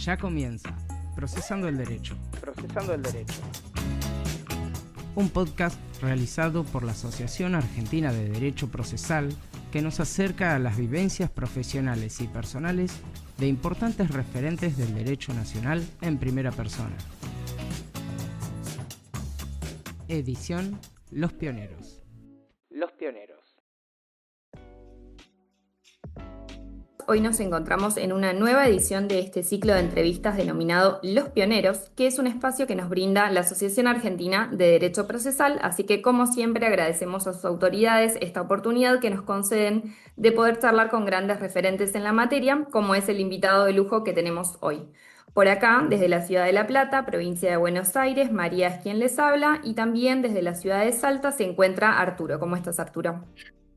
Ya comienza Procesando el Derecho. Procesando el Derecho. Un podcast realizado por la Asociación Argentina de Derecho Procesal que nos acerca a las vivencias profesionales y personales de importantes referentes del derecho nacional en primera persona. Edición Los Pioneros. Los Pioneros. Hoy nos encontramos en una nueva edición de este ciclo de entrevistas denominado Los Pioneros, que es un espacio que nos brinda la Asociación Argentina de Derecho Procesal, así que como siempre agradecemos a sus autoridades esta oportunidad que nos conceden de poder charlar con grandes referentes en la materia, como es el invitado de lujo que tenemos hoy. Por acá, desde la ciudad de La Plata, provincia de Buenos Aires, María es quien les habla, y también desde la ciudad de Salta se encuentra Arturo. ¿Cómo estás, Arturo?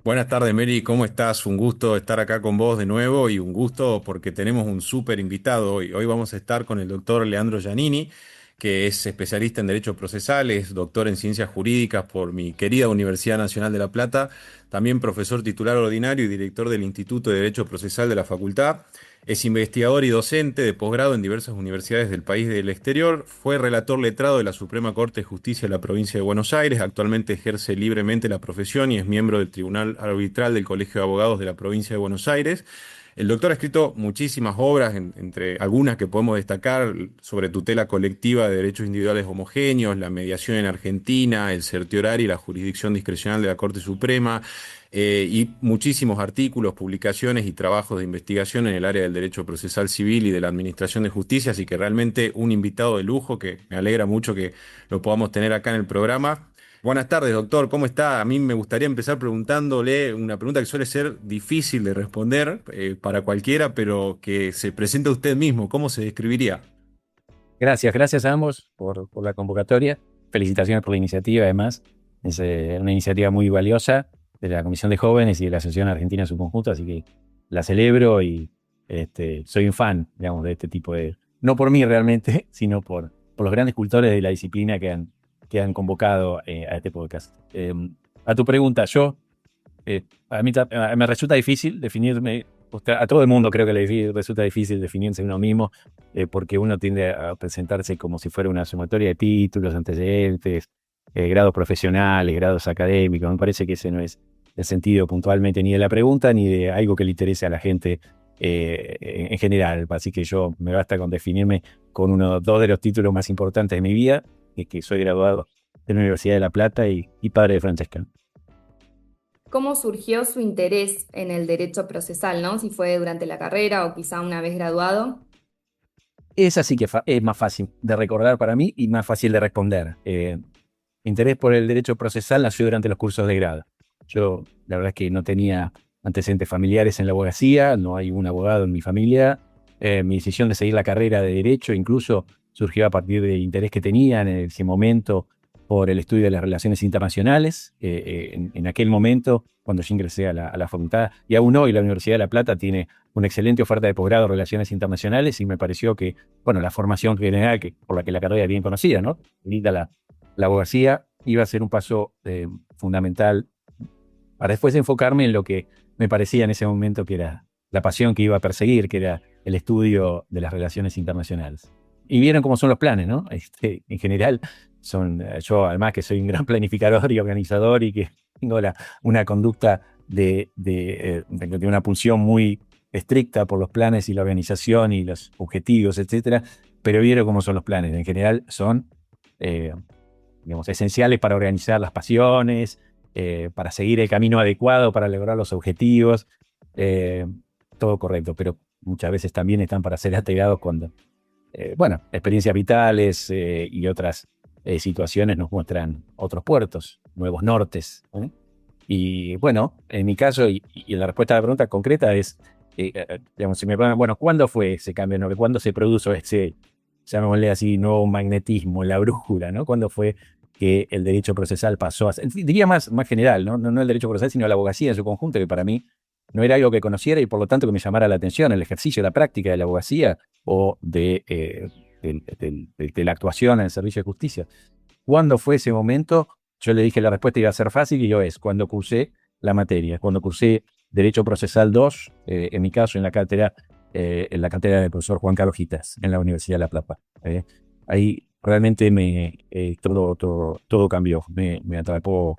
Buenas tardes, Mary, ¿cómo estás? Un gusto estar acá con vos de nuevo y un gusto porque tenemos un súper invitado hoy. Hoy vamos a estar con el doctor Leandro Giannini, que es especialista en Derecho Procesal, es doctor en Ciencias Jurídicas por mi querida Universidad Nacional de La Plata, también profesor titular ordinario y director del Instituto de Derecho Procesal de la Facultad. Es investigador y docente de posgrado en diversas universidades del país y del exterior. Fue relator letrado de la Suprema Corte de Justicia de la Provincia de Buenos Aires. Actualmente ejerce libremente la profesión y es miembro del Tribunal Arbitral del Colegio de Abogados de la Provincia de Buenos Aires. El doctor ha escrito muchísimas obras, entre algunas que podemos destacar, sobre tutela colectiva de derechos individuales homogéneos, la mediación en Argentina, el certiorari y la jurisdicción discrecional de la Corte Suprema, y muchísimos artículos, publicaciones y trabajos de investigación en el área del derecho procesal civil y de la administración de justicia, así que realmente un invitado de lujo que me alegra mucho que lo podamos tener acá en el programa. Buenas tardes, doctor, ¿cómo está? A mí me gustaría empezar preguntándole una pregunta que suele ser difícil de responder para cualquiera, pero que se presente usted mismo. ¿Cómo se describiría? Gracias a ambos por la convocatoria. Felicitaciones por la iniciativa, además. Es una iniciativa muy valiosa de la Comisión de Jóvenes y de la Asociación Argentina en su conjunto, así que la celebro y soy un fan, digamos, de este tipo de... No por mí realmente, sino por los grandes cultores de la disciplina que han convocado a este podcast. A tu pregunta, a mí me resulta difícil definirme, a todo el mundo creo que le resulta difícil definirse uno mismo, porque uno tiende a presentarse como si fuera una sumatoria de títulos, antecedentes, grados profesionales, grados académicos. Me parece que ese no es el sentido puntualmente ni de la pregunta ni de algo que le interese a la gente en general. Así que yo me basta con definirme con dos de los títulos más importantes de mi vida, que soy graduado de la Universidad de La Plata y padre de Francesca. ¿Cómo surgió su interés en el derecho procesal, ¿no? Si fue durante la carrera o quizá una vez graduado. Esa sí que es más fácil de recordar para mí y más fácil de responder. Interés por el derecho procesal nació durante los cursos de grado. Yo, la verdad es que no tenía antecedentes familiares en la abogacía, no hay un abogado en mi familia. Mi decisión de seguir la carrera de Derecho incluso surgió a partir del interés que tenía en ese momento por el estudio de las relaciones internacionales. En aquel momento, cuando yo ingresé a la facultad, y aún hoy la Universidad de La Plata tiene una excelente oferta de posgrado en relaciones internacionales, y me pareció que, la formación general, por la que la carrera es bien conocida, ¿no? Linda la abogacía, iba a ser un paso fundamental para después enfocarme en lo que me parecía en ese momento que era la pasión que iba a perseguir, que era el estudio de las relaciones internacionales. Y vieron cómo son los planes, ¿no? En general, yo además que soy un gran planificador y organizador y que tengo una conducta de una pulsión muy estricta por los planes y la organización y los objetivos, etcétera, pero vieron cómo son los planes. En general son esenciales para organizar las pasiones, para seguir el camino adecuado para lograr los objetivos, todo correcto, pero muchas veces también están para ser alterados cuando, experiencias vitales y otras situaciones nos muestran otros puertos, nuevos nortes. Y en mi caso, y la respuesta a la pregunta concreta es, si me preguntan, ¿cuándo fue ese cambio? ¿No? ¿Cuándo se produjo ese, llamémosle así, nuevo magnetismo, la brújula, ¿no? ¿Cuándo fue que el derecho procesal pasó a ser, diría más general, no el derecho procesal, sino la abogacía en su conjunto, que para mí no era algo que conociera y por lo tanto que me llamara la atención, el ejercicio, la práctica de la abogacía o de la actuación en el servicio de justicia? ¿Cuándo fue ese momento? Yo le dije la respuesta iba a ser fácil y es cuando cursé la materia, cuando cursé Derecho Procesal 2, en mi caso en la cátedra en la cátedra del profesor Juan Carlos Gitas, en la Universidad de La Plata. Ahí realmente todo cambió. Me atrapó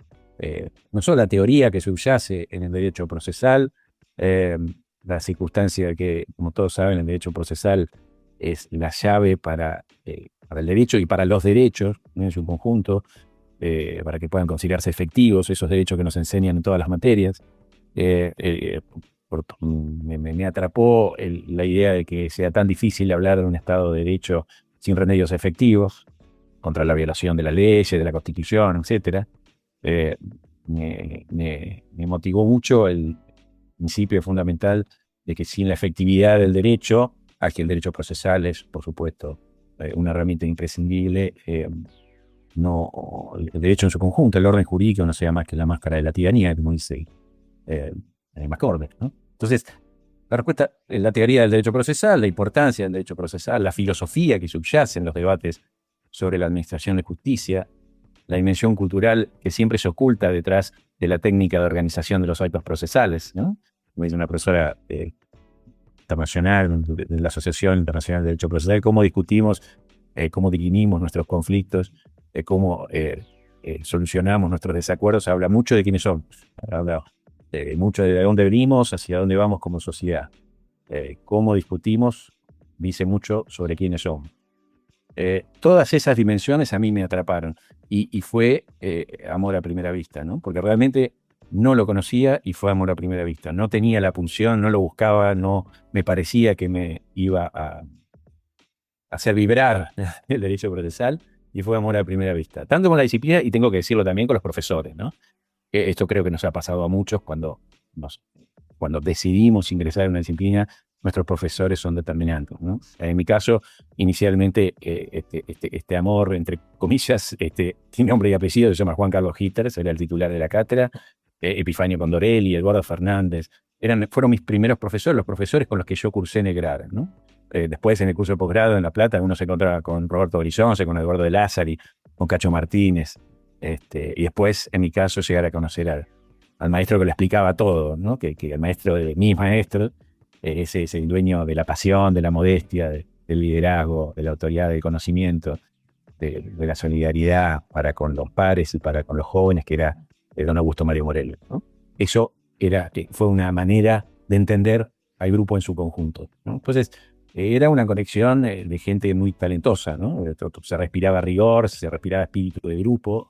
no solo la teoría que subyace en el derecho procesal, la circunstancia de que, como todos saben, el derecho procesal es la llave para el derecho y para los derechos, ¿no?, en su conjunto, para que puedan considerarse efectivos esos derechos que nos enseñan en todas las materias. Me atrapó la idea de que sea tan difícil hablar de un Estado de Derecho sin remedios efectivos contra la violación de la ley, de la Constitución, etc. Me motivó mucho el principio fundamental de que sin la efectividad del derecho, aquí el derecho procesal es, por supuesto, una herramienta imprescindible, el derecho en su conjunto, el orden jurídico no sea más que la máscara de la tiranía, como dice McCormick, ¿no? Entonces, la respuesta, la teoría del derecho procesal, la importancia del derecho procesal, la filosofía que subyace en los debates sobre la administración de justicia, la dimensión cultural que siempre se oculta detrás de la técnica de organización de los actos procesales, ¿no? Como dice una profesora internacional de la Asociación Internacional de Derecho Procesal, cómo discutimos, cómo dirimimos nuestros conflictos, cómo solucionamos nuestros desacuerdos, habla mucho de quiénes somos, habla mucho de dónde venimos, hacia dónde vamos como sociedad. Cómo discutimos dice mucho sobre quiénes somos. Todas esas dimensiones a mí me atraparon y fue amor a primera vista, ¿no? Porque realmente no lo conocía y fue amor a primera vista. No tenía la pulsión, no lo buscaba, no me parecía que me iba a hacer vibrar el derecho procesal y fue amor a primera vista. Tanto con la disciplina y tengo que decirlo también con los profesores, ¿no? Esto creo que nos ha pasado a muchos cuando decidimos ingresar en una disciplina. Nuestros profesores son determinantes, ¿no? En mi caso, inicialmente, este amor, entre comillas, tiene nombre y apellido, se llama Juan Carlos Gitas, era el titular de la cátedra, Epifanio Condorelli, Eduardo Fernández, fueron mis primeros profesores, los profesores con los que yo cursé en el grado, ¿no? Después, en el curso de posgrado en La Plata, uno se encontraba con Roberto Brillonce, con Eduardo de Lázari, con Cacho Martínez, y después, en mi caso, llegar a conocer al maestro que le explicaba todo, ¿no? Que el maestro de mis maestros es el dueño de la pasión, de la modestia, del liderazgo, de la autoridad, del conocimiento, de la solidaridad para con los pares y para con los jóvenes, que era don Augusto Mario Morello, ¿no? Eso fue una manera de entender al grupo en su conjunto, ¿no? Entonces, era una conexión de gente muy talentosa, ¿no? Se respiraba rigor, se respiraba espíritu de grupo,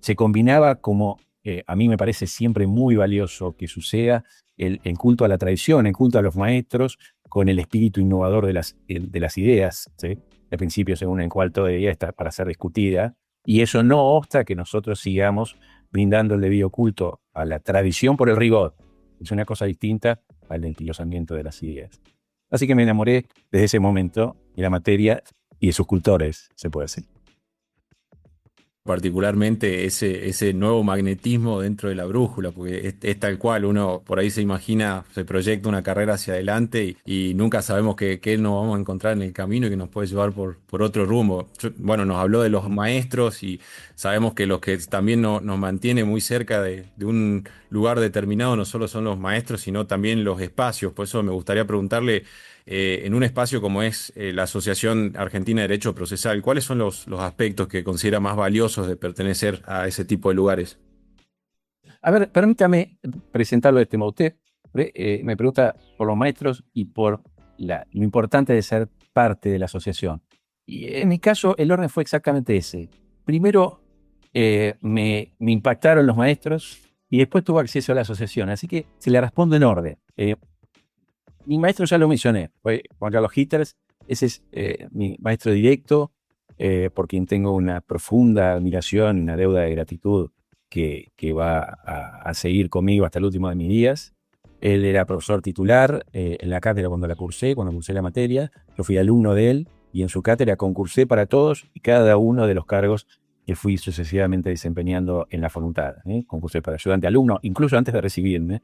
se combinaba, como a mí me parece siempre muy valioso que suceda, el culto a la tradición, el culto a los maestros, con el espíritu innovador de las ideas, ¿sí? El principio según el cual toda idea está para ser discutida, y eso no obsta que nosotros sigamos brindando el debido culto a la tradición por el rigor. Es una cosa distinta al endiosamiento de las ideas. Así que me enamoré desde ese momento de la materia y de sus cultores, se puede decir. Particularmente ese nuevo magnetismo dentro de la brújula, porque es tal cual, uno por ahí se imagina, se proyecta una carrera hacia adelante y nunca sabemos qué nos vamos a encontrar en el camino y que nos puede llevar por otro rumbo. Bueno, nos habló de los maestros y sabemos que los que también nos mantiene muy cerca de un lugar determinado no solo son los maestros, sino también los espacios. Por eso me gustaría preguntarle, en un espacio como es la Asociación Argentina de Derecho Procesal, ¿cuáles son los aspectos que considera más valiosos de pertenecer a ese tipo de lugares? A ver, permítame presentarlo de este modo. Usted me pregunta por los maestros y por lo importante de ser parte de la asociación. Y en mi caso, el orden fue exactamente ese. Primero, me impactaron los maestros y después tuve acceso a la asociación. Así que se le respondo en orden. Mi maestro ya lo mencioné, fue Juan Carlos Gitas. Ese es mi maestro directo, por quien tengo una profunda admiración, una deuda de gratitud que va a seguir conmigo hasta el último de mis días. Él era profesor titular en la cátedra cuando cursé la materia. Yo fui alumno de él y en su cátedra concursé para todos y cada uno de los cargos que fui sucesivamente desempeñando en la facultad. Concursé para ayudante alumno, incluso antes de recibirme.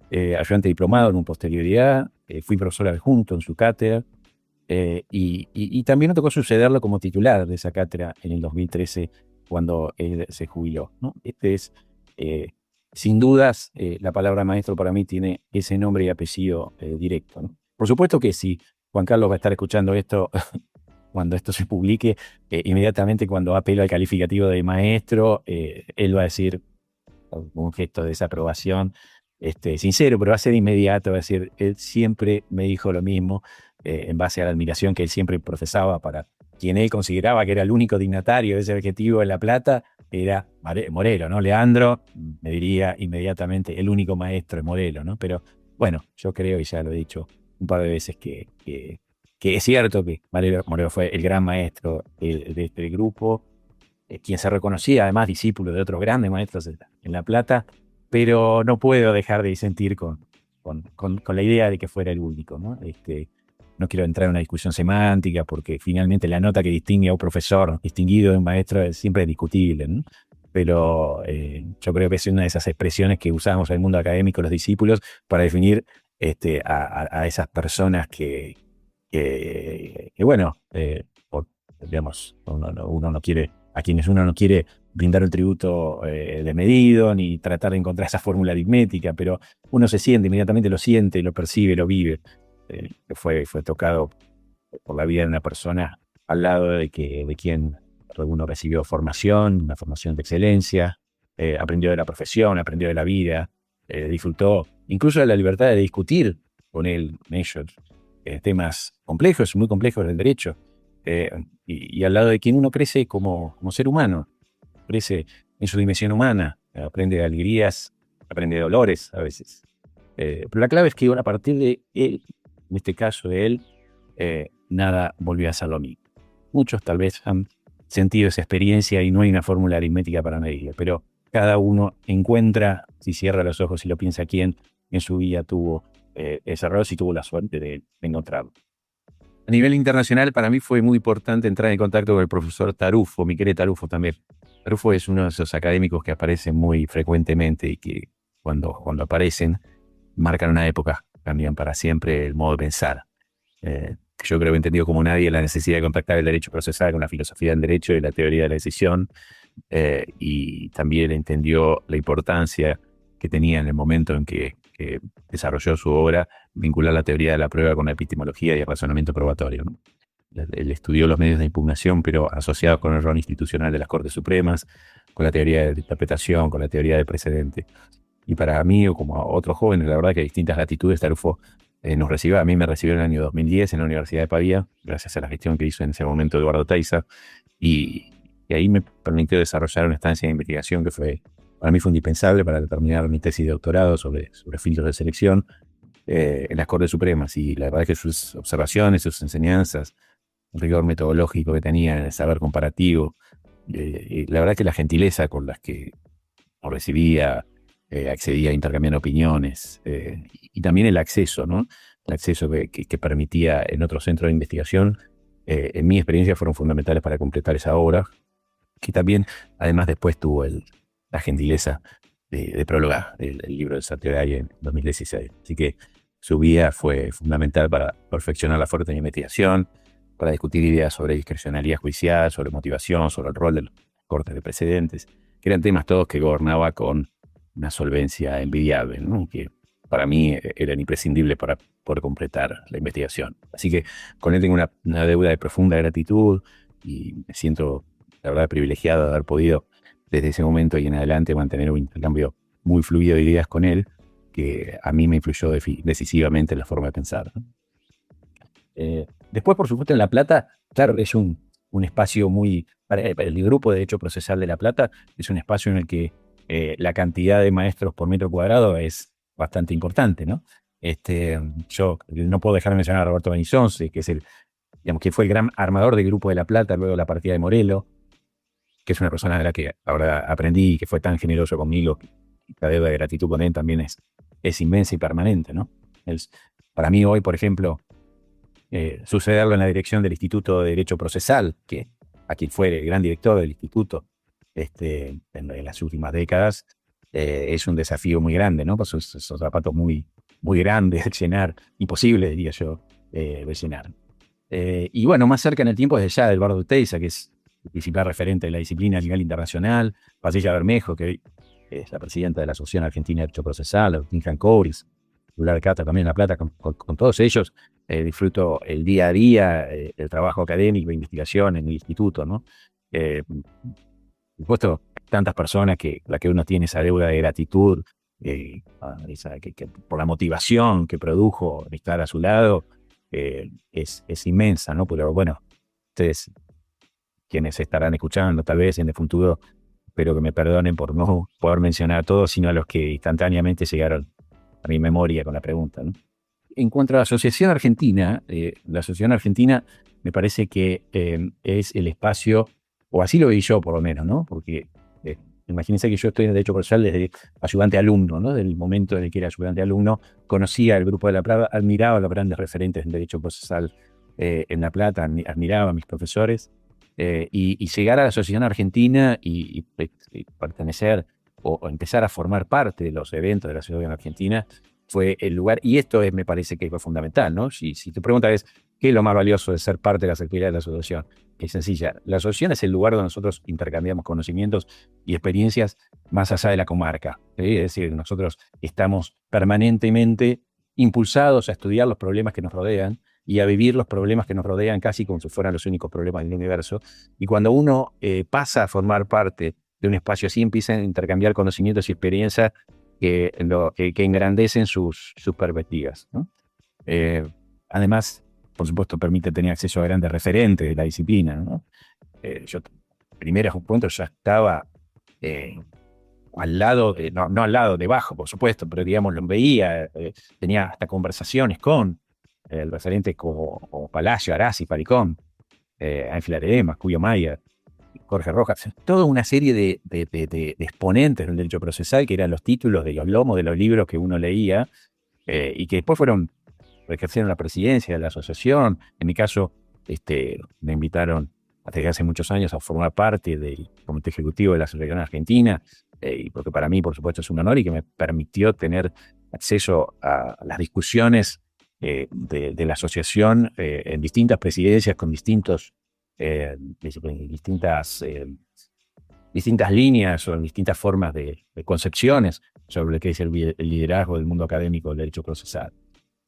Ayudante diplomado en posterioridad, fui profesor adjunto en su cátedra y también me tocó sucederlo como titular de esa cátedra en el 2013 cuando él se jubiló, ¿no? Sin dudas, la palabra maestro para mí tiene ese nombre y apellido directo, ¿no? Por supuesto que si Juan Carlos va a estar escuchando esto cuando esto se publique, inmediatamente cuando apelo al calificativo de maestro, él va a decir, con un gesto de desaprobación, sincero, pero va a ser inmediato, va a decir, él siempre me dijo lo mismo, en base a la admiración que él siempre profesaba para quien él consideraba que era el único dignatario de ese objetivo en La Plata, era Morelo, ¿no? Leandro me diría inmediatamente el único maestro de Morelo, ¿no? Pero bueno, yo creo, y ya lo he dicho un par de veces, que es cierto que Morelo fue el gran maestro de este grupo, quien se reconocía además discípulo de otros grandes maestros en La Plata, pero no puedo dejar de disentir con la idea de que fuera el único, ¿no? No quiero entrar en una discusión semántica porque finalmente la nota que distingue a un profesor distinguido de un maestro siempre es discutible, ¿no? Pero yo creo que es una de esas expresiones que usamos en el mundo académico los discípulos para definir a esas personas que bueno, digamos, uno no quiere, a quienes uno no quiere brindar un tributo desmedido ni tratar de encontrar esa fórmula aritmética, pero uno se siente, inmediatamente lo siente, lo percibe, lo vive. Fue tocado por la vida de una persona al lado de quien uno recibió formación, una formación de excelencia, aprendió de la profesión, aprendió de la vida, disfrutó incluso de la libertad de discutir con él, ellos, temas complejos, muy complejos del derecho, y al lado de quien uno crece como ser humano, crece en su dimensión humana, aprende de alegrías, aprende de dolores a veces. Pero la clave es que a partir de él, en este caso de él, nada volvió a ser lo mismo. Muchos tal vez han sentido esa experiencia y no hay una fórmula aritmética para medirla, pero cada uno encuentra, si cierra los ojos y lo piensa, quién en su vida tuvo ese error, si tuvo la suerte de encontrarlo. A nivel internacional, para mí fue muy importante entrar en contacto con el profesor Tarufo, Michele Tarufo también. Tarufo es uno de esos académicos que aparecen muy frecuentemente y que cuando aparecen marcan una época, cambian para siempre el modo de pensar. Yo creo que he entendido como nadie la necesidad de contactar el derecho procesal con la filosofía del derecho y la teoría de la decisión, y también entendió la importancia que tenía en el momento en que desarrolló su obra vincular la teoría de la prueba con la epistemología y el razonamiento probatorio, ¿no? Él estudió los medios de impugnación, pero asociados con el rol institucional de las Cortes Supremas, con la teoría de interpretación, con la teoría de precedente. Y para mí, o como a otros jóvenes, la verdad que a distintas latitudes, Tarufo nos recibió. A mí me recibió en el año 2010 en la Universidad de Pavía, gracias a la gestión que hizo en ese momento Eduardo Taiza, y ahí me permitió desarrollar una estancia de investigación que para mí fue indispensable para terminar mi tesis de doctorado sobre filtros de selección en las Cortes Supremas. Y la verdad es que sus observaciones, sus enseñanzas, el rigor metodológico que tenía, el saber comparativo, y la verdad que la gentileza con las que nos recibía, accedía a intercambiar opiniones, y también el acceso, ¿no? El acceso que permitía en otro centro de investigación, en mi experiencia fueron fundamentales para completar esa obra, que también además después tuvo la gentileza de prologar el libro de Satriani en 2016. Así que su vida fue fundamental para perfeccionar la fuerte de investigación, para discutir ideas sobre discrecionalidad judicial, sobre motivación, sobre el rol de los cortes de precedentes, que eran temas todos que gobernaba con una solvencia envidiable, ¿no? Que para mí eran imprescindibles para poder completar la investigación. Así que con él tengo una deuda de profunda gratitud y me siento, la verdad, privilegiado de haber podido desde ese momento y en adelante mantener un intercambio muy fluido de ideas con él, que a mí me influyó decisivamente en la forma de pensar, ¿no? Después, por supuesto, en La Plata, claro, es un espacio para el grupo de Derecho Procesal de La Plata, es un espacio en el que la cantidad de maestros por metro cuadrado es bastante importante, ¿no? Yo no puedo dejar de mencionar a Roberto Benizonce, que que fue el gran armador del Grupo de La Plata, luego de la partida de Morelo, que es una persona de la que ahora aprendí y que fue tan generoso conmigo, y la deuda de gratitud con él también es inmensa y permanente, ¿no? Para mí hoy, por ejemplo, sucederlo en la dirección del Instituto de Derecho Procesal, a quien fue el gran director del instituto en las últimas décadas, es un desafío muy grande, ¿no? Pues esos zapatos muy, muy grandes de llenar, imposible, diría yo, de llenar. Y bueno, más cerca en el tiempo desde ya Eduardo Teiza, que es el principal referente de la disciplina a nivel internacional, Patricia Bermejo, que hoy es la presidenta de la Asociación Argentina de Derecho Procesal, Agustín Jancobris, hablar acá también en La Plata con todos ellos. Disfruto el día a día, el trabajo académico, investigación en el instituto, ¿no? Por supuesto, tantas personas la que uno tiene esa deuda de gratitud, que por la motivación que produjo estar a su lado, es inmensa, ¿no? Pero bueno, ustedes, quienes estarán escuchando, tal vez en el futuro, espero que me perdonen por no poder mencionar a todos, sino a los que instantáneamente llegaron a mi memoria con la pregunta, ¿no? En cuanto a la Asociación Argentina me parece que es el espacio, o así lo vi yo por lo menos, ¿no? Porque imagínense que yo estoy en Derecho Procesal desde ayudante alumno, ¿no? Del momento en el que era ayudante alumno, conocía el Grupo de La Plata, admiraba a los grandes referentes en Derecho Procesal en La Plata, admiraba a mis profesores, y llegar a la Asociación Argentina y pertenecer o empezar a formar parte de los eventos de la Asociación Argentina fue el lugar, y esto me parece que fue fundamental, ¿no? Si tu pregunta es, ¿qué es lo más valioso de ser parte de las actividades de la asociación? Es sencilla. La asociación es el lugar donde nosotros intercambiamos conocimientos y experiencias más allá de la comarca, ¿sí? Es decir, nosotros estamos permanentemente impulsados a estudiar los problemas que nos rodean y a vivir los problemas que nos rodean casi como si fueran los únicos problemas del universo. Y cuando uno pasa a formar parte de un espacio así, empiezan a intercambiar conocimientos y experiencias que engrandecen sus perspectivas, ¿no? Además, por supuesto, permite tener acceso a grandes referentes de la disciplina, ¿no? Yo, primero a un punto, ya estaba al lado, no al lado, debajo, por supuesto, pero digamos, lo veía, tenía hasta conversaciones con referentes como Palacio, Arasi, Palicón, Ángel Aredemas, Cuyo Maya, Jorge Rojas, toda una serie de exponentes del derecho procesal que eran los títulos de los lomos de los libros que uno leía, y que después ejercieron la presidencia de la asociación. En mi caso, me invitaron desde hace muchos años a formar parte del comité ejecutivo de la Asociación Argentina, y porque para mí, por supuesto, es un honor y que me permitió tener acceso a las discusiones de la asociación en distintas presidencias con distintas líneas o distintas formas de concepciones sobre lo que es el liderazgo del mundo académico del derecho procesal.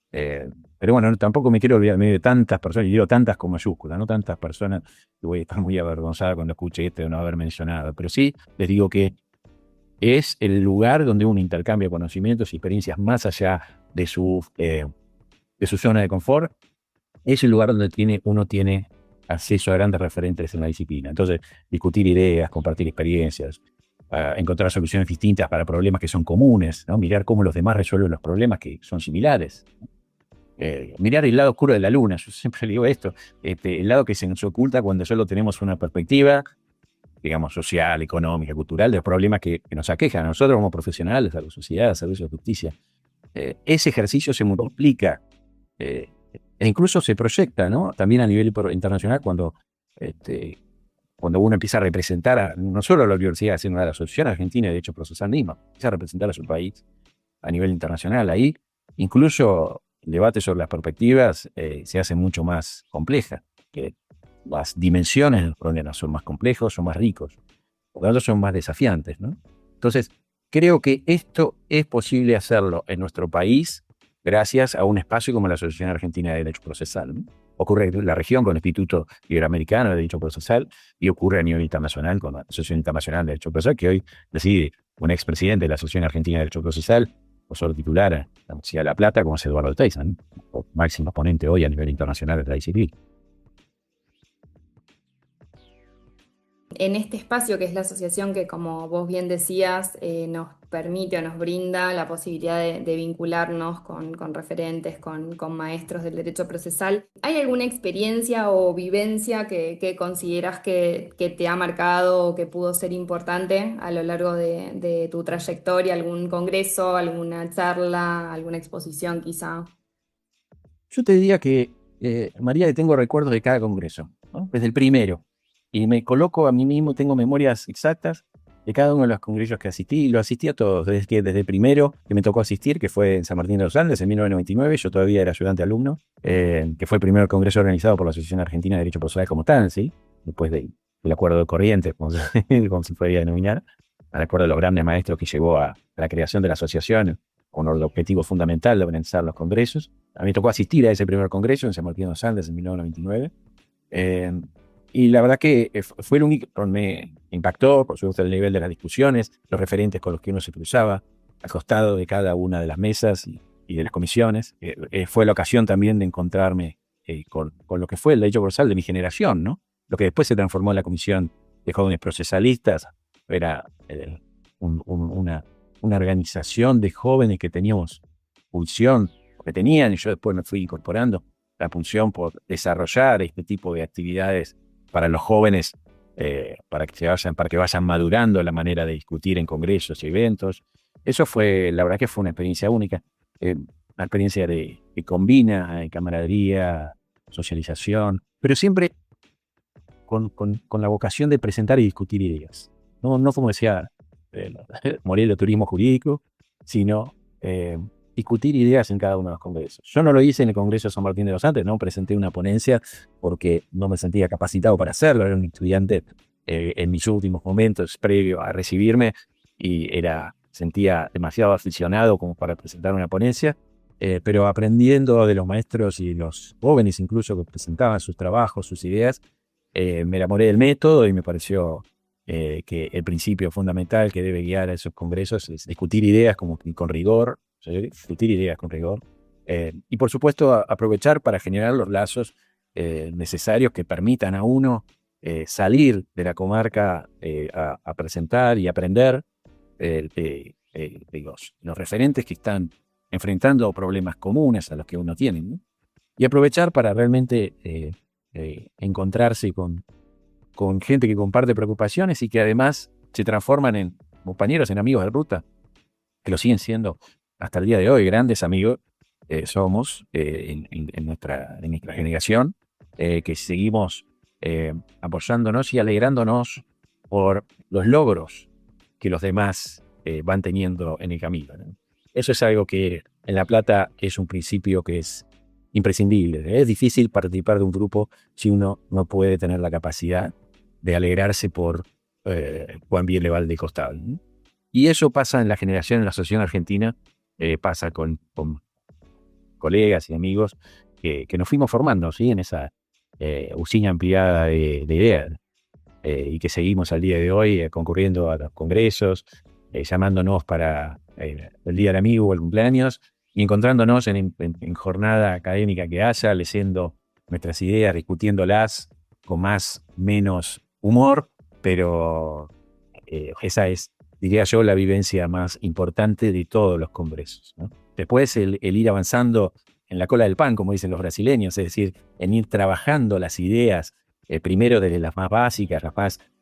Pero bueno, tampoco me quiero olvidar de tantas personas, y digo tantas con mayúsculas, no tantas personas que voy a estar muy avergonzada cuando escuche de no haber mencionado, pero sí les digo que es el lugar donde uno intercambia conocimientos y experiencias más allá de su zona de confort. Es el lugar donde uno tiene acceso a grandes referentes en la disciplina. Entonces, discutir ideas, compartir experiencias, encontrar soluciones distintas para problemas que son comunes, ¿no? Mirar cómo los demás resuelven los problemas que son similares. Mirar el lado oscuro de la luna. Yo siempre digo esto, el lado que se nos oculta cuando solo tenemos una perspectiva, digamos, social, económica, cultural, de los problemas que nos aquejan a nosotros como profesionales, a la sociedad, a servicios de justicia. Ese ejercicio se multiplica e incluso se proyecta, ¿no? También a nivel internacional cuando uno empieza a representar no solo a la universidad, sino a la Asociación Argentina de Derecho Procesal misma, empieza a representar a su país a nivel internacional. Ahí incluso el debate sobre las perspectivas se hace mucho más compleja, que las dimensiones de los problemas son más complejos, son más ricos, por lo tanto son más desafiantes, ¿no? Entonces, creo que esto es posible hacerlo en nuestro país gracias a un espacio como la Asociación Argentina de Derecho Procesal, ¿no? Ocurre en la región con el Instituto Iberoamericano de Derecho Procesal y ocurre a nivel internacional con la Asociación Internacional de Derecho Procesal, que hoy preside un expresidente de la Asociación Argentina de Derecho Procesal, profesor titular en la Universidad de La Plata, como es Eduardo Teiza, ¿no? Máximo exponente hoy a nivel internacional de la disciplina. En este espacio que es la asociación que, como vos bien decías, nos permite o nos brinda la posibilidad de vincularnos con referentes, con maestros del derecho procesal, ¿hay alguna experiencia o vivencia que consideras que te ha marcado o que pudo ser importante a lo largo de tu trayectoria? ¿Algún congreso, alguna charla, alguna exposición quizá? Yo te diría que, María, que tengo recuerdos de cada congreso, ¿no? Desde el primero. Y me coloco a mí mismo, tengo memorias exactas de cada uno de los congresos que asistí, y lo asistí a todos, desde el primero que me tocó asistir, que fue en San Martín de los Andes en 1999, yo todavía era ayudante alumno, que fue el primer congreso organizado por la Asociación Argentina de Derecho Procesal como tal, ¿sí? Después del Acuerdo de Corrientes, como se podría denominar, al acuerdo de los grandes maestros que llevó a la creación de la asociación con el objetivo fundamental de organizar los congresos. A mí me tocó asistir a ese primer congreso en San Martín de los Andes en 1999. Y la verdad que fue el único que me impactó, por supuesto, el nivel de las discusiones, los referentes con los que uno se cruzaba, al costado de cada una de las mesas y de las comisiones. Fue la ocasión también de encontrarme con lo que fue el derecho procesal de mi generación, ¿no? Lo que después se transformó en la Comisión de Jóvenes Procesalistas. Era una organización de jóvenes que teníamos pulsión, que tenían, y yo después me fui incorporando, la pulsión por desarrollar este tipo de actividades para los jóvenes, para que vayan madurando la manera de discutir en congresos y eventos. Eso fue, la verdad que fue una experiencia única, una experiencia que combina camaradería, socialización, pero siempre con la vocación de presentar y discutir ideas. No como decía Morelo, turismo jurídico, sino discutir ideas en cada uno de los congresos. Yo no lo hice en el Congreso de San Martín de los Andes, no presenté una ponencia porque no me sentía capacitado para hacerlo. Era un estudiante en mis últimos momentos previo a recibirme y sentía demasiado aficionado como para presentar una ponencia, pero aprendiendo de los maestros y los jóvenes incluso que presentaban sus trabajos, sus ideas, me enamoré del método y me pareció que el principio fundamental que debe guiar a esos congresos es discutir ideas con rigor, discutir ideas con rigor, y por supuesto aprovechar para generar los lazos necesarios que permitan a uno salir de la comarca a presentar y aprender de los referentes que están enfrentando problemas comunes a los que uno tiene, ¿no? Y aprovechar para realmente encontrarse con gente que comparte preocupaciones y que además se transforman en compañeros, en amigos de ruta, que lo siguen siendo hasta el día de hoy. Grandes amigos somos en nuestra generación, que seguimos apoyándonos y alegrándonos por los logros que los demás van teniendo en el camino, ¿no? Eso es algo que en La Plata es un principio que es imprescindible. Es difícil participar de un grupo si uno no puede tener la capacidad de alegrarse por cuán bien le va el de costado, ¿no? Y eso pasa en la generación, en la asociación argentina, pasa con colegas y amigos que nos fuimos formando, ¿sí? En esa usina ampliada de ideas, y que seguimos al día de hoy concurriendo a los congresos, llamándonos para el Día del Amigo o el cumpleaños, y encontrándonos en jornada académica que haya, leyendo nuestras ideas, discutiéndolas con menos humor, pero esa es, diría yo, la vivencia más importante de todos los congresos, ¿no? Después el ir avanzando en la cola del pan, como dicen los brasileños, es decir, en ir trabajando las ideas, primero desde las más básicas,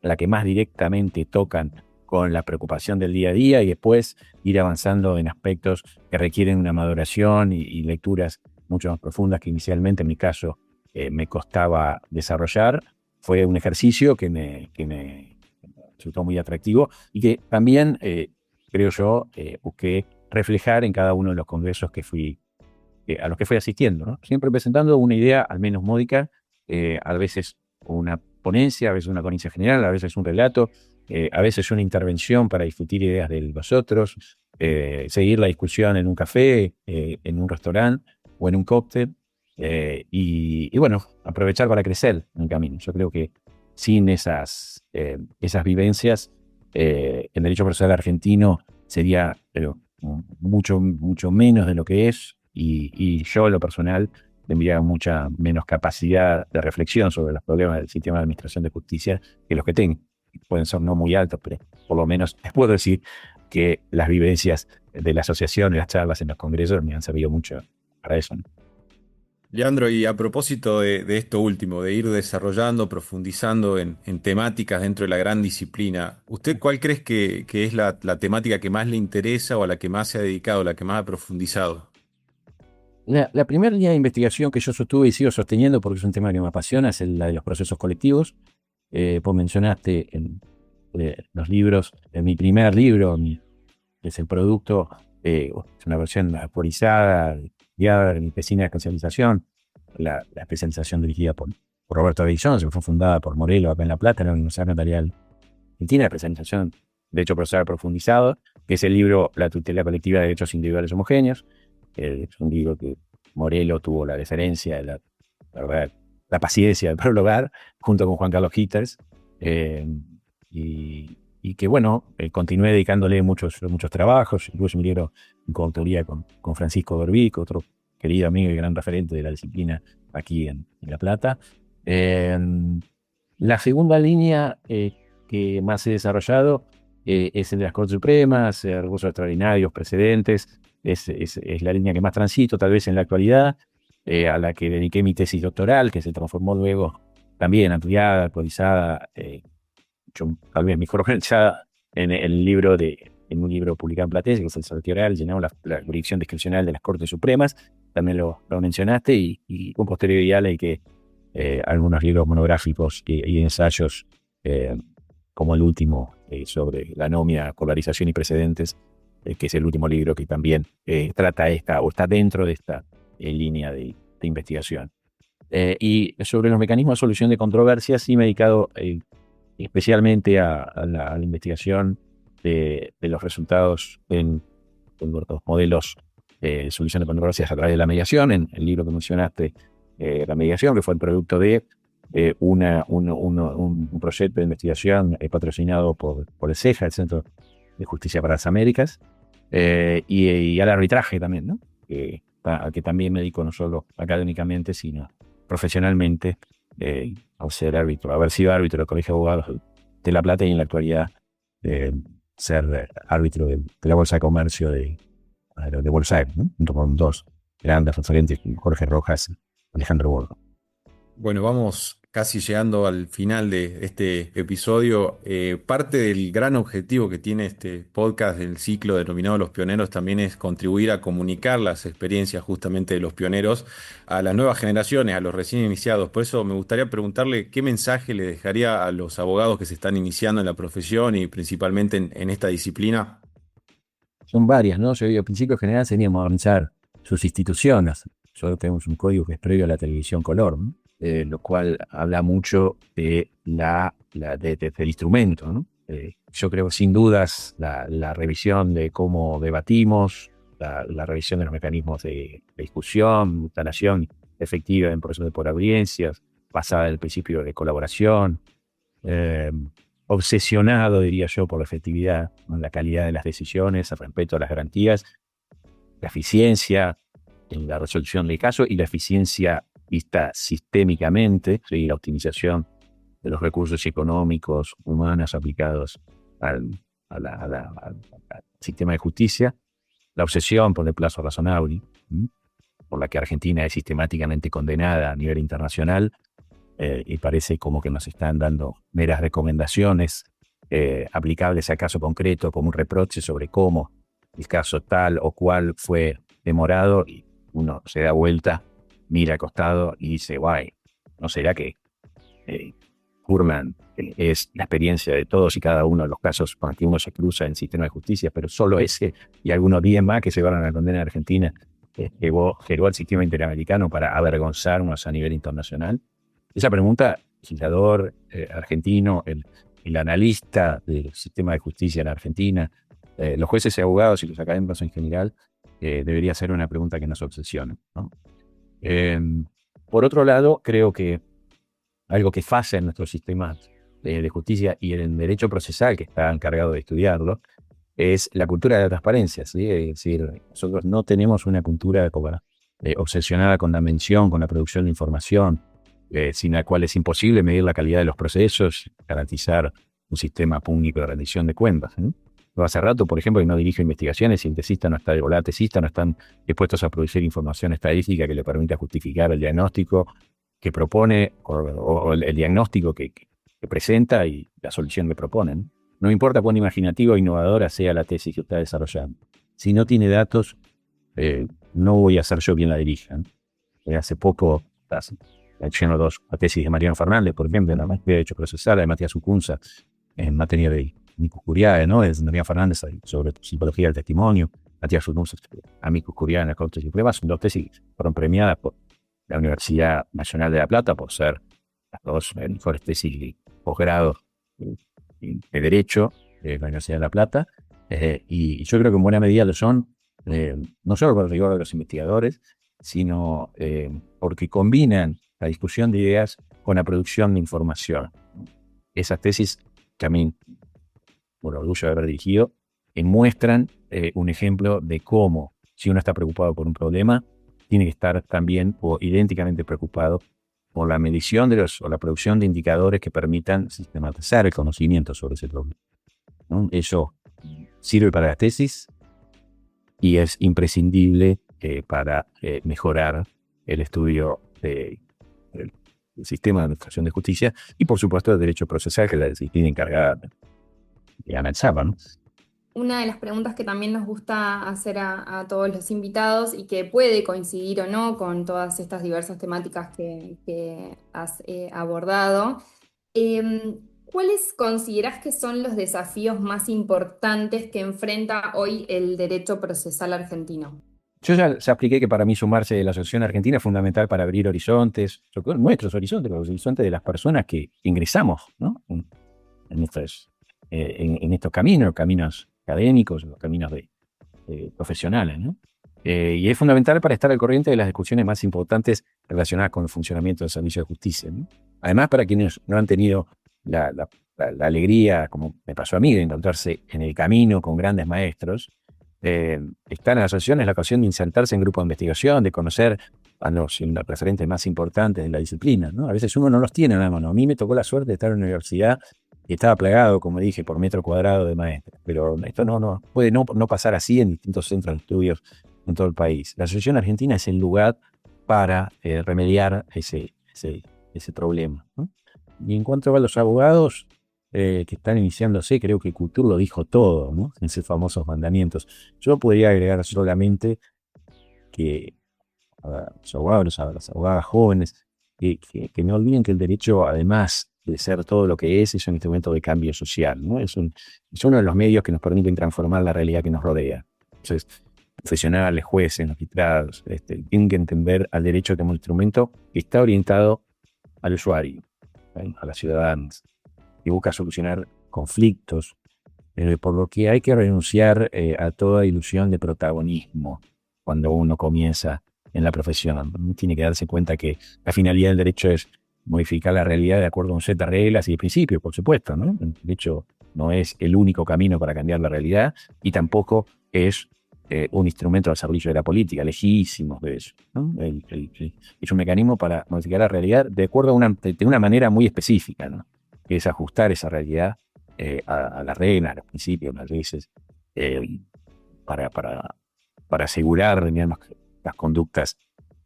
las que más directamente tocan con la preocupación del día a día, y después ir avanzando en aspectos que requieren una maduración y lecturas mucho más profundas que inicialmente en mi caso me costaba desarrollar. Fue un ejercicio que me resultó muy atractivo y que también, creo yo, busqué reflejar en cada uno de los congresos a los que fui asistiendo, ¿no? Siempre presentando una idea al menos módica, a veces una ponencia, a veces una ponencia general, a veces un relato, a veces una intervención para discutir ideas de los otros, seguir la discusión en un café, en un restaurante o en un cóctel, y bueno, aprovechar para crecer en el camino. Yo creo que sin esas vivencias, el derecho procesal argentino sería mucho menos de lo que es, y yo en lo personal tendría mucha menos capacidad de reflexión sobre los problemas del sistema de administración de justicia que los que tengo. Pueden ser no muy altos, pero por lo menos les puedo decir que las vivencias de la asociación y las charlas en los congresos me han servido mucho para eso, ¿no? Leandro, y a propósito de esto último, de ir desarrollando, profundizando en temáticas dentro de la gran disciplina, ¿usted cuál crees que es la temática que más le interesa o a la que más se ha dedicado, la que más ha profundizado? La primera línea de investigación que yo sostuve y sigo sosteniendo, porque es un tema que me apasiona, es la de los procesos colectivos. Vos mencionaste en los libros, en mi primer libro, que es el producto, es una versión actualizada, guiada en mi tesina de especialización, la especialización dirigida por Roberto Avellón, que fue fundada por Morelo acá en La Plata, en la Universidad Notarial Argentina, especialización de Derecho Procesal Profundizado, que es el libro La tutela colectiva de derechos individuales homogéneos. Es un libro que Morelo tuvo la deferencia, la verdad, la paciencia de prologar, junto con Juan Carlos Hitters, y que bueno, continué dedicándole muchos trabajos, incluso un libro en coautoría con Francisco Dorbic, otro querido amigo y gran referente de la disciplina aquí en La Plata. La segunda línea que más he desarrollado es el de las Cortes Supremas, recursos extraordinarios, precedentes. Es la línea que más transito, tal vez en la actualidad, a la que dediqué mi tesis doctoral, que se transformó luego también ampliada, actualizada, tal vez mejor organizada en un libro publicado en Platense, que es el Salvatierra Oral, llenamos la jurisdicción discrecional de las Cortes Supremas. También lo mencionaste, y con posterioridad hay que algunos libros monográficos y ensayos, como el último sobre la anomia, polarización y precedentes, que es el último libro que también trata o está dentro de esta línea de investigación. Y sobre los mecanismos de solución de controversias, sí me he dedicado especialmente a la investigación de los resultados en los modelos de solución de controversias a través de la mediación. En el libro que mencionaste, la mediación, que fue el producto de un proyecto de investigación patrocinado por el CEJA, el Centro de Justicia para las Américas, y al arbitraje también, ¿no? Al que también me dedico no solo académicamente, sino profesionalmente, haber sido árbitro del Colegio de Abogados de La Plata, y en la actualidad ser árbitro de la Bolsa de Comercio de Buenos Aires, ¿no? Junto con dos grandes referentes, Jorge Rojas y Alejandro Borgo. Bueno, vamos casi llegando al final de este episodio. Parte del gran objetivo que tiene este podcast del ciclo denominado Los Pioneros también es contribuir a comunicar las experiencias justamente de los pioneros a las nuevas generaciones, a los recién iniciados. Por eso me gustaría preguntarle qué mensaje le dejaría a los abogados que se están iniciando en la profesión y principalmente en esta disciplina. Son varias, ¿no? El principio general sería modernizar sus instituciones. Nosotros tenemos un código que es previo a la televisión color, ¿no? Lo cual habla mucho del instrumento, ¿no? Yo creo, sin dudas, la revisión de cómo debatimos, la revisión de los mecanismos de discusión, instalación efectiva en procesos por audiencias, basada en el principio de colaboración, obsesionado, diría yo, por la efectividad, ¿no? La calidad de las decisiones, el respeto a las garantías, la eficiencia en la resolución del caso y la eficiencia vista sistémicamente, ¿sí? La optimización de los recursos económicos, humanos aplicados al sistema de justicia, la obsesión por el plazo razonable, por la que Argentina es sistemáticamente condenada a nivel internacional, y parece como que nos están dando meras recomendaciones aplicables a caso concreto, como un reproche sobre cómo el caso tal o cual fue demorado, y uno se da vuelta, mira al costado y dice, guay, ¿no será que Furlan es la experiencia de todos y cada uno de los casos con los que uno se cruza en el sistema de justicia, pero solo ese y algunos 10 más que se van a la condena de Argentina llegó al sistema interamericano para avergonzarnos a nivel internacional? Esa pregunta, el legislador argentino, el analista del sistema de justicia en Argentina, los jueces y abogados y los académicos en general, debería ser una pregunta que nos obsesione, ¿no? Por otro lado, creo que algo que falla en nuestro sistema de justicia y en el derecho procesal, que está encargado de estudiarlo, es la cultura de la transparencia, ¿sí? Es decir, nosotros no tenemos una cultura obsesionada con la mención, con la producción de información, sin la cual es imposible medir la calidad de los procesos, garantizar un sistema público de rendición de cuentas, ¿sí? Hace rato, por ejemplo, que no dirijo investigaciones, el tesista no está, o la tesista no están dispuestos a producir información estadística que le permita justificar el diagnóstico que propone o el diagnóstico que presenta y la solución que proponen. No importa cuán imaginativa o innovadora sea la tesis que está desarrollando. Si no tiene datos, no voy a hacer yo quien la dirija, ¿no? Hace poco, lleno la tesis de Mariano Fernández, por ejemplo, en la maestría de Derecho Procesal, de Matías Ucunza, en materia de amicus curiae, ¿no? Es Mariano Fernández sobre psicología del testimonio, Matías Ucunza, amicus curiae en la Corte Suprema. Son dos tesis que fueron premiadas por la Universidad Nacional de La Plata por ser las dos mejores tesis de posgrado de Derecho de la Universidad de La Plata. Y yo creo que en buena medida lo son, no solo por el rigor de los investigadores, sino porque combinan la discusión de ideas con la producción de información. Esas tesis que a mí, por orgullo de haber dirigido, muestran un ejemplo de cómo, si uno está preocupado por un problema, tiene que estar también o idénticamente preocupado por la medición o la producción de indicadores que permitan sistematizar el conocimiento sobre ese problema, ¿no? Eso sirve para las tesis y es imprescindible para mejorar el estudio del sistema de administración de justicia y, por supuesto, el derecho procesal, que es la disciplina encargada de analizarlo, ¿no? Una de las preguntas que también nos gusta hacer a todos los invitados y que puede coincidir o no con todas estas diversas temáticas que has abordado, ¿cuáles considerás que son los desafíos más importantes que enfrenta hoy el derecho procesal argentino? Yo ya expliqué que para mí sumarse a la Asociación Argentina es fundamental para abrir horizontes, nuestros horizontes, los horizontes de las personas que ingresamos, ¿no? en estos caminos académicos, los caminos profesionales, ¿no? Y es fundamental para estar al corriente de las discusiones más importantes relacionadas con el funcionamiento del servicio de justicia, ¿no? Además, para quienes no han tenido la alegría, como me pasó a mí, de encontrarse en el camino con grandes maestros, estar en la asociación es la ocasión de insertarse en grupos de investigación, de conocer a los referentes más importantes de la disciplina, ¿no? A veces uno no los tiene en la mano. A mí me tocó la suerte de estar en la universidad y estaba plagado, como dije, por metro cuadrado de maestros. Pero esto no puede no pasar así en distintos centros de estudios en todo el país. La Asociación Argentina es el lugar para remediar ese problema, ¿no? Y en cuanto a los abogados que están iniciándose, creo que Couture lo dijo todo, ¿no? En sus famosos mandamientos. Yo podría agregar solamente que a los abogados, a las abogadas jóvenes, que no olviden que el derecho, además de ser todo lo que es un instrumento de cambio social, ¿no? Es uno de los medios que nos permiten transformar la realidad que nos rodea. Entonces, profesionales, jueces, magistrados, tienen que entender al derecho como un instrumento que está orientado al usuario, ¿sí? A los ciudadanos, que busca solucionar conflictos, por lo que hay que renunciar a toda ilusión de protagonismo cuando uno comienza en la profesión. Tiene que darse cuenta que la finalidad del derecho es modificar la realidad de acuerdo a un set de reglas y de principios, por supuesto, ¿no? El derecho no es el único camino para cambiar la realidad y tampoco es un instrumento al servicio de la política, lejísimos de eso, ¿no? Es un mecanismo para modificar la realidad de acuerdo a de una manera muy específica, ¿no? Que es ajustar esa realidad a las reglas, a los principios, a las leyes, para asegurar, digamos, las conductas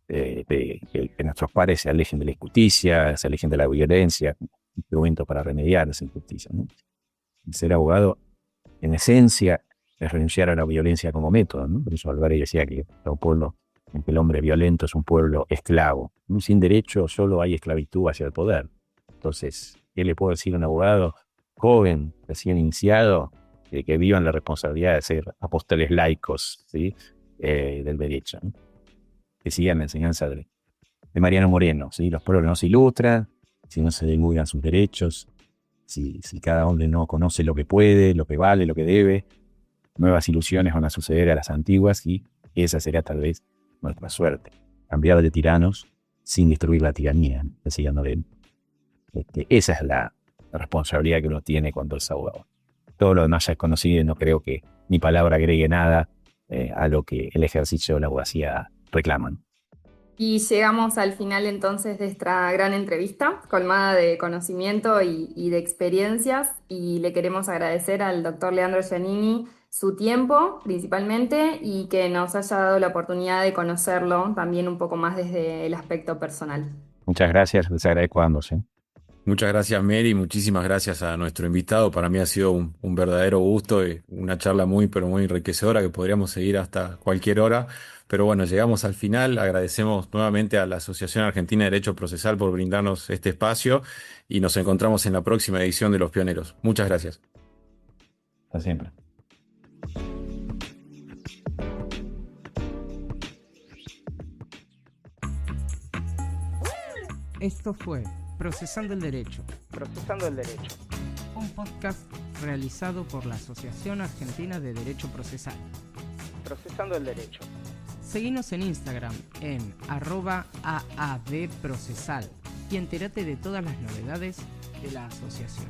que nuestros pares se alejen de la injusticia, se alejen de la violencia, un instrumento para remediar esa injusticia, ¿no? Ser abogado, en esencia, es renunciar a la violencia como método, ¿no? Por eso Álvarez decía que un pueblo en que el hombre violento es un pueblo esclavo, ¿no? Sin derecho solo hay esclavitud hacia el poder. Entonces, ¿qué le puedo decir a un abogado joven, recién iniciado, que vivan la responsabilidad de ser apóstoles laicos, ¿sí? Del derecho, ¿no? Que sigan la enseñanza de Mariano Moreno, ¿sí? Los pueblos no se ilustran si no se divulgan sus derechos, si cada hombre no conoce lo que puede, lo que vale, lo que debe. Nuevas ilusiones van a suceder a las antiguas y esa será tal vez nuestra suerte. Cambiar de tiranos sin destruir la tiranía, ¿no? Decía Norén. Esa es la responsabilidad que uno tiene cuando es abogado. Todo lo demás ya es conocido y no creo que mi palabra agregue nada a lo que el ejercicio de la abogacía reclaman. Y llegamos al final entonces de esta gran entrevista, colmada de conocimiento y de experiencias, y le queremos agradecer al doctor Leandro Giannini su tiempo principalmente y que nos haya dado la oportunidad de conocerlo también un poco más desde el aspecto personal. Muchas gracias, les agradezco a ambos, ¿eh? Muchas gracias, Mary. Muchísimas gracias a nuestro invitado. Para mí ha sido un verdadero gusto y una charla pero muy enriquecedora que podríamos seguir hasta cualquier hora. Pero bueno, llegamos al final. Agradecemos nuevamente a la Asociación Argentina de Derecho Procesal por brindarnos este espacio y nos encontramos en la próxima edición de Los Pioneros. Muchas gracias. Hasta siempre. Esto fue Procesando el Derecho, Procesando el Derecho. un podcast realizado por la Asociación Argentina de Derecho Procesal. Procesando el derecho. Seguinos en Instagram en @aadprocesal y entérate de todas las novedades de la asociación.